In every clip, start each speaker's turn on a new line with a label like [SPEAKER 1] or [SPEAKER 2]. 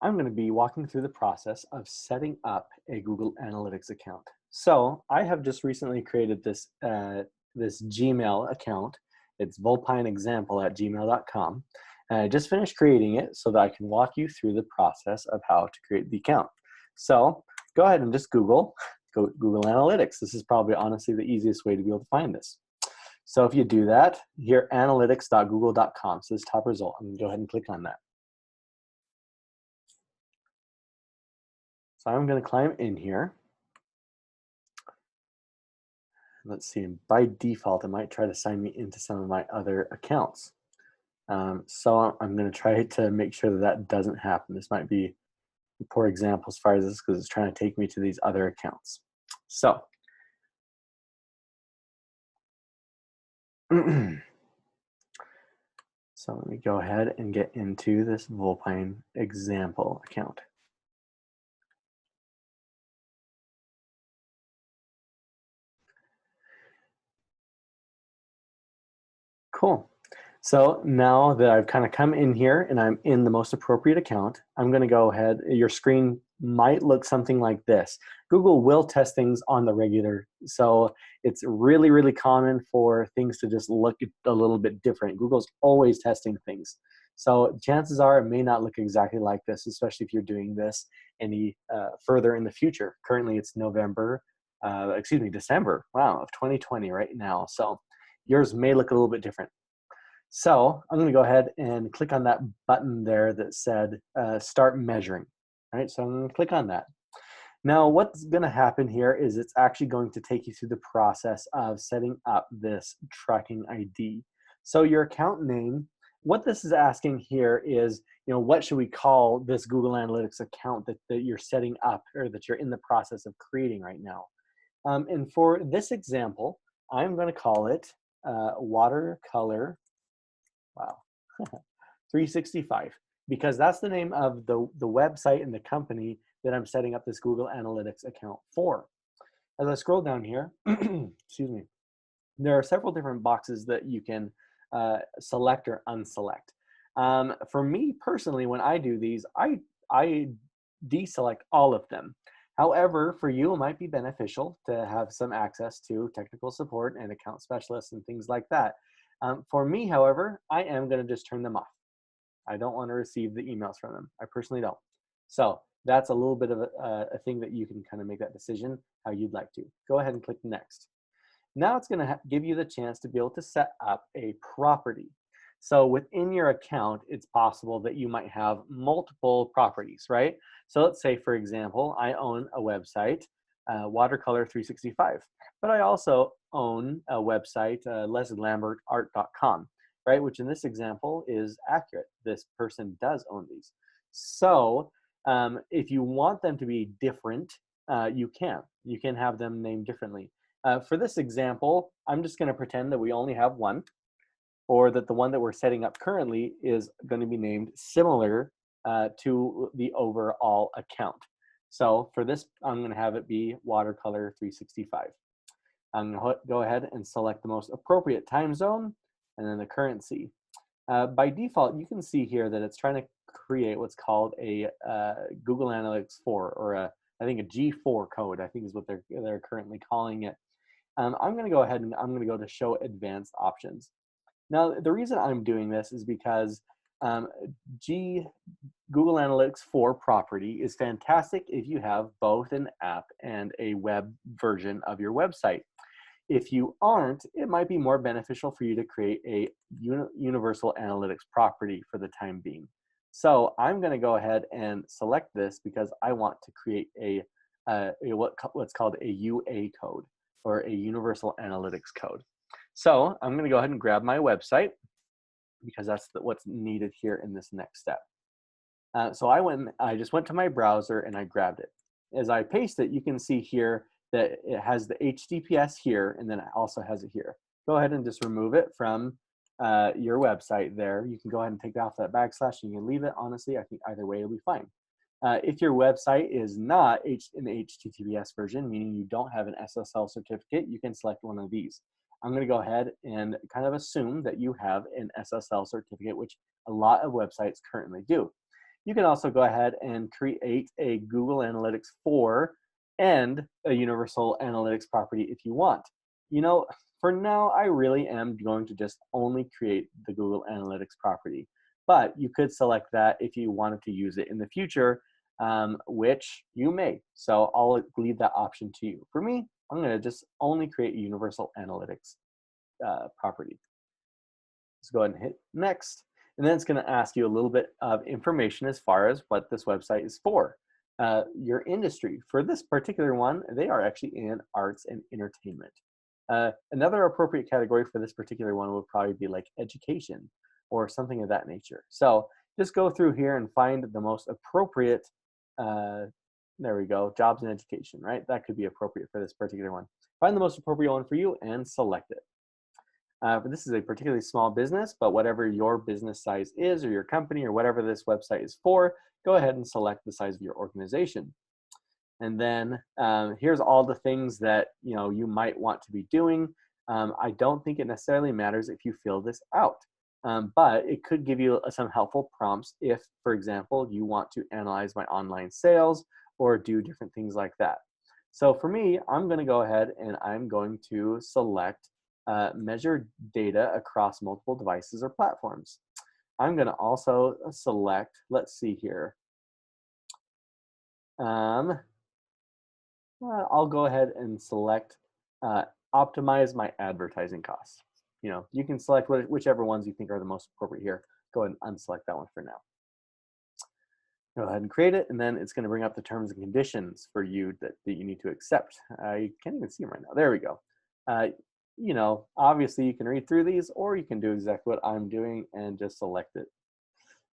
[SPEAKER 1] I'm going to be walking through the process of setting up a Google Analytics account. So I have just recently created this Gmail account. It's vulpineexample@gmail.com. And I just finished creating it so that I can walk you through the process of how to create the account. So go ahead and just go Google Analytics. This is probably honestly the easiest way to be able to find this. So if you do that, here analytics.google.com. So this top result, I'm going to go ahead and click on that. So I'm going to climb in here. Let's see, by default, it might try to sign me into some of my other accounts. So I'm going to try to make sure that that doesn't happen. This might be a poor example as far as this because it's trying to take me to these other accounts. So, so let me go ahead and get into this Vulpine example account. Cool. So now that I've kind of come in here and I'm in the most appropriate account, I'm going to go ahead. Your screen might look something like this. Google will test things on the regular. So it's really, really common for things to just look a little bit different. Google's always testing things. So chances are it may not look exactly like this, especially if you're doing this any further in the future. Currently it's December, wow, of 2020 right now. So yours may look a little bit different. So I'm going to go ahead and click on that button there that said start measuring. All right, so I'm going to click on that. Now what's going to happen here is it's actually going to take you through the process of setting up this tracking ID. So your account name, what this is asking here is, what should we call this Google Analytics account that you're setting up or that you're in the process of creating right now? And for this example, I'm going to call it watercolor. Wow. 365, because that's the name of the website and the company that I'm setting up this Google Analytics account for. As I scroll down here, excuse me, there are several different boxes that you can select or unselect. For me personally, when I do these, I deselect all of them. However, for you, it might be beneficial to have some access to technical support and account specialists and things like that. For me, however, I am going to just turn them off. I don't want to receive the emails from them. I personally don't. So that's a little bit of a thing that you can kind of make that decision how you'd like to. Go ahead and click next. Now it's going to give you the chance to be able to set up a property. So within your account, it's possible that you might have multiple properties, right? So let's say, for example, I own a website, Watercolor 365, but I also own a website, lesleylambertart.com, right? Which in this example is accurate. This person does own these. So if you want them to be different, you can have them named differently. For this example, I'm just going to pretend that we only have one, or that the one that we're setting up currently is going to be named similar to the overall account. So for this, I'm going to have it be Watercolor 365. I'm going to go ahead and select the most appropriate time zone and then the currency. By default, you can see here that it's trying to create what's called a Google Analytics 4, or I think a G4 code, I think is what they're currently calling it. I'm going to go ahead and I'm going to go to show advanced options. Now, the reason I'm doing this is because Google Analytics 4 property is fantastic if you have both an app and a web version of your website. If you aren't, it might be more beneficial for you to create a universal analytics property for the time being. So I'm going to go ahead and select this because I want to create what's called a UA code, or a universal analytics code. So I'm going to go ahead and grab my website because that's what's needed here in this next step. So I just went to my browser and I grabbed it. As I paste it, you can see here that it has the HTTPS here, and then it also has it here. Go ahead and just remove it from your website there. You can go ahead and take off that backslash, and you can leave it. Honestly, I think either way it'll be fine. If your website is not an HTTPS version, meaning you don't have an SSL certificate, you can select one of these. I'm going to go ahead and kind of assume that you have an SSL certificate, which a lot of websites currently do. You can also go ahead and create a Google Analytics 4 and a Universal Analytics property if you want. You know, for now, I really am going to just only create the Google Analytics property, but you could select that if you wanted to use it in the future, which you may. So I'll leave that option to you. For me, I'm going to just only create a Universal Analytics property. Let's go ahead and hit next. And then it's going to ask you a little bit of information as far as what this website is for. Your industry. For this particular one, they are actually in arts and entertainment. Another appropriate category for this particular one would probably be like education or something of that nature. So just go through here and find the most appropriate, there we go, jobs and education, right? That could be appropriate for this particular one. Find the most appropriate one for you and select it. But this is a particularly small business, but whatever your business size is or your company or whatever this website is for, go ahead and select the size of your organization. And then here's all the things that you might want to be doing. I don't think it necessarily matters if you fill this out, but it could give you some helpful prompts if, for example, you want to analyze my online sales or do different things like that. So for me, I'm going to go ahead and I'm going to select measure data across multiple devices or platforms. I'm going to also select, let's see here. I'll go ahead and select optimize my advertising costs. You can select whichever ones you think are the most appropriate here. Go ahead and unselect that one for now. Go ahead and create it, and then it's going to bring up the terms and conditions for you that you need to accept. I can't even see them right now. There we go. Obviously you can read through these, or you can do exactly what I'm doing and just select it.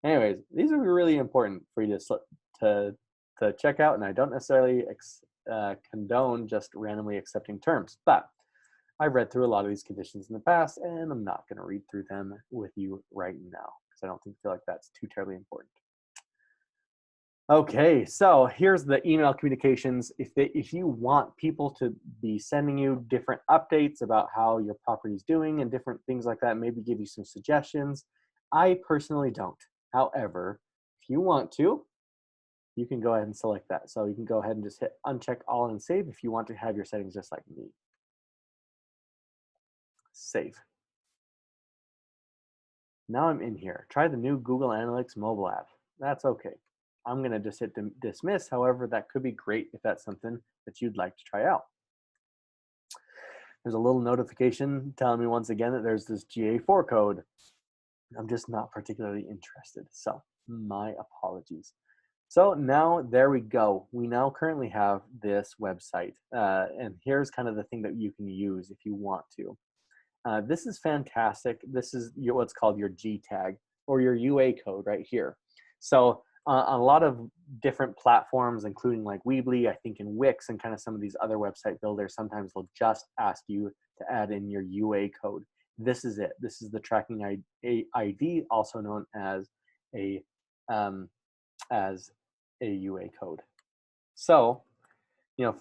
[SPEAKER 1] Anyways, these are really important for you to check out, and I don't necessarily condone just randomly accepting terms, but I've read through a lot of these conditions in the past, and I'm not going to read through them with you right now because I don't feel like that's too terribly important. Okay, so here's the email communications. If you want people to be sending you different updates about how your property is doing and different things like that, maybe give you some suggestions. I personally don't. However, if you want to, you can go ahead and select that. So you can go ahead and just hit uncheck all and save if you want to have your settings just like me. Save. Now I'm in here. Try the new Google Analytics mobile app. That's okay. I'm going to just hit dismiss. However, that could be great if that's something that you'd like to try out. There's a little notification telling me once again that there's this GA4 code. I'm just not particularly interested. So my apologies. So now there we go. We now currently have this website. And here's kind of the thing that you can use if you want to. This is fantastic. This is what's called your G tag or your UA code right here. So a lot of different platforms, including like Weebly, I think in Wix and kind of some of these other website builders, sometimes they'll just ask you to add in your UA code. This is it. This is the tracking ID, also known as a UA code. So,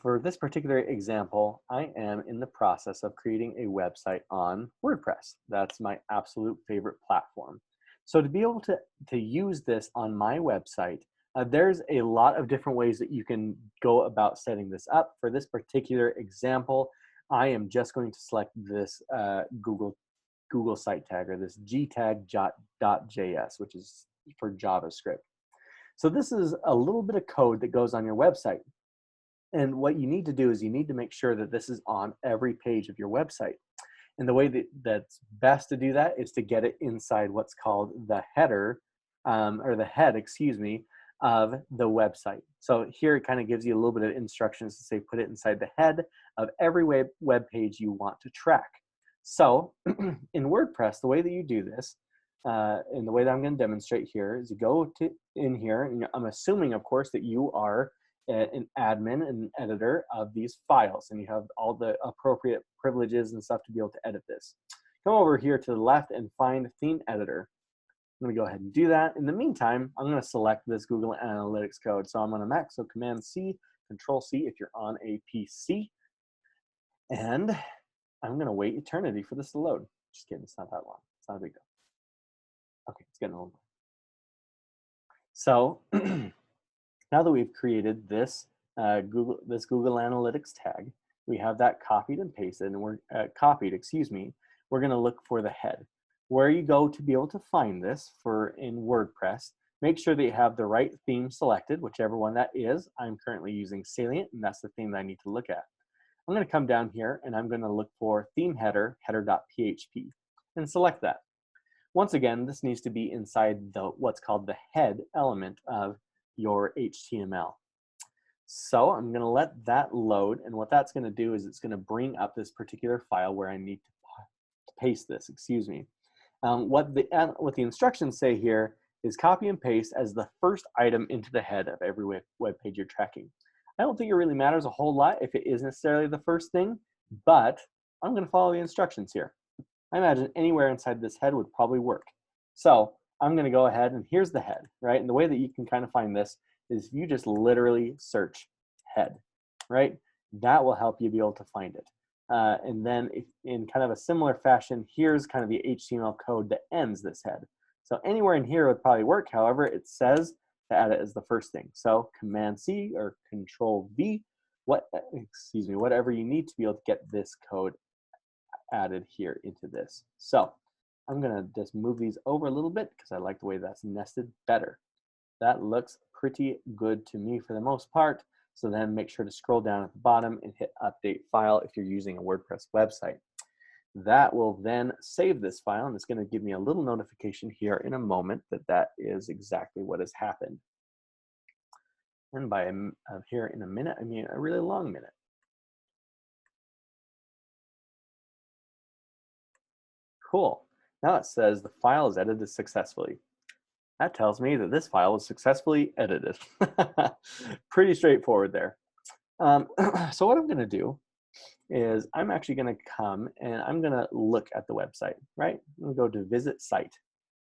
[SPEAKER 1] for this particular example, I am in the process of creating a website on WordPress. That's my absolute favorite platform. So to be able to use this on my website, there's a lot of different ways that you can go about setting this up. For this particular example, I am just going to select this Google site tag, or this gtag.js, which is for JavaScript. So this is a little bit of code that goes on your website. And what you need to do is you need to make sure that this is on every page of your website. And the way that's best to do that is to get it inside what's called the header, or the head, excuse me, of the website. So here it kind of gives you a little bit of instructions to say put it inside the head of every web page you want to track. So in WordPress, the way that you do this, and the way that I'm going to demonstrate here is you go in here, and I'm assuming, of course, that you are an admin and an editor of these files, and you have all the appropriate privileges and stuff to be able to edit this. Come over here to the left and find theme editor. I'm going to go ahead and do that. In the meantime, I'm going to select this Google Analytics code. So I'm on a Mac, so Command C, Control C if you're on a PC. And I'm going to wait eternity for this to load. Just kidding, it's not that long. It's not a big deal. Okay, it's getting a little more. So now that we've created this Google Analytics tag, we have that copied and pasted, and we're copied, excuse me. We're going to look for the head. Where you go to be able to find this in WordPress, make sure that you have the right theme selected, whichever one that is. I'm currently using Salient, and that's the theme that I need to look at. I'm going to come down here, and I'm going to look for theme header, header.php, and select that. Once again, this needs to be inside what's called the head element of your HTML. So I'm going to let that load, and what that's going to do is it's going to bring up this particular file where I need to paste this, excuse me. What the instructions say here is copy and paste as the first item into the head of every web page you're tracking. I don't think it really matters a whole lot if it is necessarily the first thing, but I'm going to follow the instructions here. I imagine anywhere inside this head would probably work. So I'm going to go ahead, and here's the head, right? And the way that you can kind of find this is you just literally search head, right? That will help you be able to find it. And then in kind of a similar fashion, here's kind of the HTML code that ends this head. So anywhere in here would probably work. However, it says to add it as the first thing. So Command C or Control V, whatever you need to be able to get this code added here into this. So I'm gonna just move these over a little bit because I like the way that's nested better. That looks pretty good to me for the most part. So then make sure to scroll down at the bottom and hit update file if you're using a WordPress website. That will then save this file, and it's going to give me a little notification here in a moment that that is exactly what has happened. And by here in a minute, I mean a really long minute. Cool. Now it says the file is edited successfully. That tells me that this file was successfully edited. Pretty straightforward there. So what I'm going to do is I'm actually going to come and I'm going to look at the website, right? I'm going to go to visit site.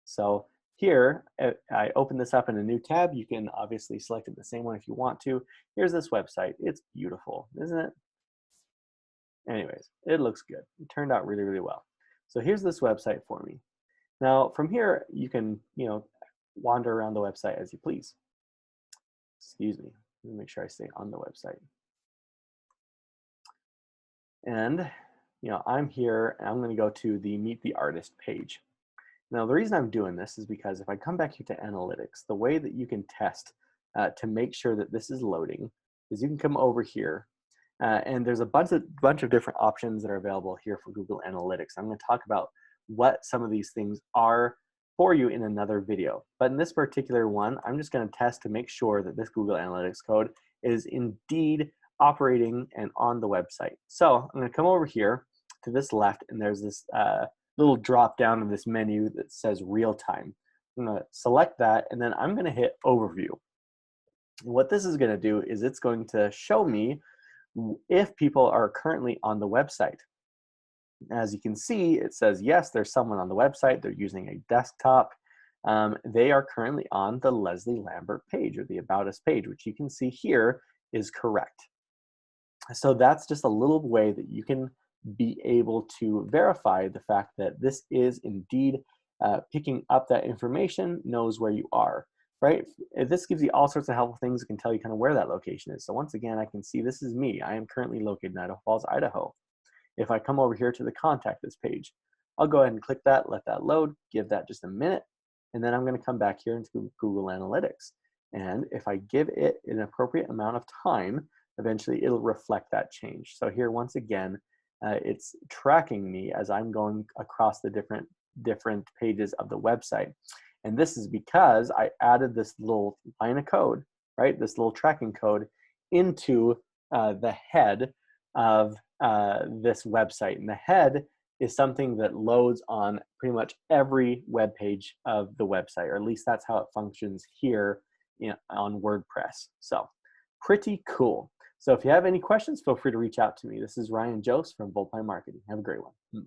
[SPEAKER 1] So here, I open this up in a new tab. You can obviously select it the same one if you want to. Here's this website. It's beautiful, isn't it? Anyways, it looks good. It turned out really, really well. So here's this website for me. Now from here, you can, wander around the website as you please. Excuse me. Let me make sure I stay on the website. And I'm here and I'm going to go to the Meet the Artist page. Now the reason I'm doing this is because if I come back here to analytics, the way that you can test to make sure that this is loading is you can come over here and there's a bunch of different options that are available here for Google Analytics. I'm going to talk about what some of these things are for you in another video. But in this particular one, I'm just going to test to make sure that this Google Analytics code is indeed operating and on the website. So I'm going to come over here to this left, and there's this little drop down of this menu that says real time. I'm going to select that, and then I'm going to hit overview. And what this is going to do is it's going to show me if people are currently on the website. As you can see, it says, yes, there's someone on the website. They're using a desktop. They are currently on the Leslie Lambert page, or the About Us page, which you can see here is correct. So that's just a little way that you can be able to verify the fact that this is indeed picking up that information, knows where you are, right? This gives you all sorts of helpful things that can tell you kind of where that location is. So once again, I can see this is me. I am currently located in Idaho Falls, Idaho. If I come over here to the Contact Us page, I'll go ahead and click that, let that load, give that just a minute, and then I'm going to come back here into Google Analytics. And if I give it an appropriate amount of time, eventually it'll reflect that change. So here, once again, it's tracking me as I'm going across the different pages of the website. And this is because I added this little line of code, right? This little tracking code into the head of this website. And the head is something that loads on pretty much every web page of the website, or at least that's how it functions here on WordPress. So pretty cool. So if you have any questions, feel free to reach out to me. This is Ryan Jose from Volpine Marketing. Have a great one.